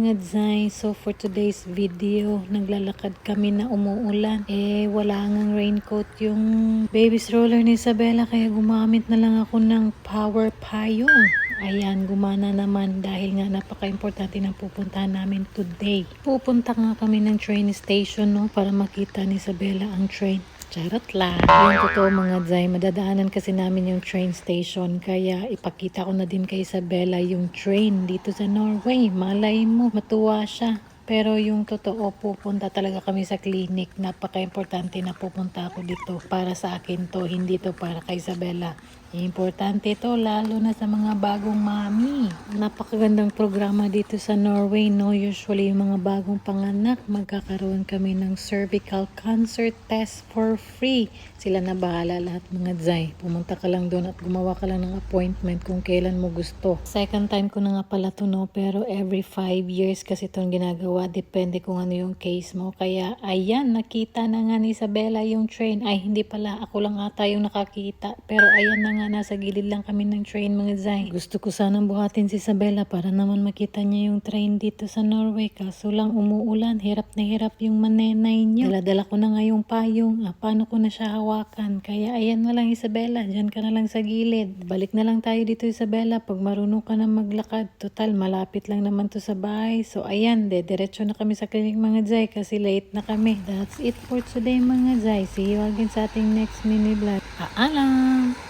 mga Zay. So for today's video, naglalakad kami na umuulan. Wala ngang raincoat yung baby stroller ni Isabella kaya gumamit na lang ako ng power payong. Ayan, gumana naman dahil nga napaka-importante ng pupuntahan namin today. Pupunta nga kami ng train station para makita ni Isabella ang train. Charot lang. Yung totoo mga Zay, madadaanan kasi namin yung train station kaya ipakita ko na din kay Isabella yung train dito sa Norway. Malay mo, matuwa siya. Pero yung totoo, pupunta talaga kami sa clinic. Napaka-importante na pupunta ako dito. Para sa akin to, hindi to para kay Isabella. Importante to, lalo na sa mga bagong mami. Napakagandang programa dito sa Norway, no? Usually, yung mga bagong panganak, magkakaroon kami ng cervical cancer test for free. Sila na bahala lahat mga Zay. Pumunta ka lang doon at gumawa ka lang ng appointment kung kailan mo gusto. Second time ko na nga pala to, no? Pero every 5 years kasi itong ginagawa. Depende kung ano yung case mo. Kaya, ayan, nakita na nga ni Isabella yung train. Ay, hindi pala. Ako lang ata yung nakakita. Pero ayan na nga, nasa gilid lang kami ng train mga Zay. Gusto ko sanang buhatin si Isabella para naman makita niya yung train dito sa Norway. Kaso lang umuulan. Hirap na hirap yung manenay niyo. Dala-dala ko na nga yung payong. Paano ko na siya hawakan? Kaya ayan na lang Isabella. Diyan ka na lang sa gilid. Balik na lang tayo dito Isabella. Pag marunong ka na maglakad. Total, malapit lang naman to sa bahay. So ayan, diretso na kami sa clinic mga Zay kasi late na kami. That's it for today mga Zay. See you again sa ating next mini vlog. Paalam!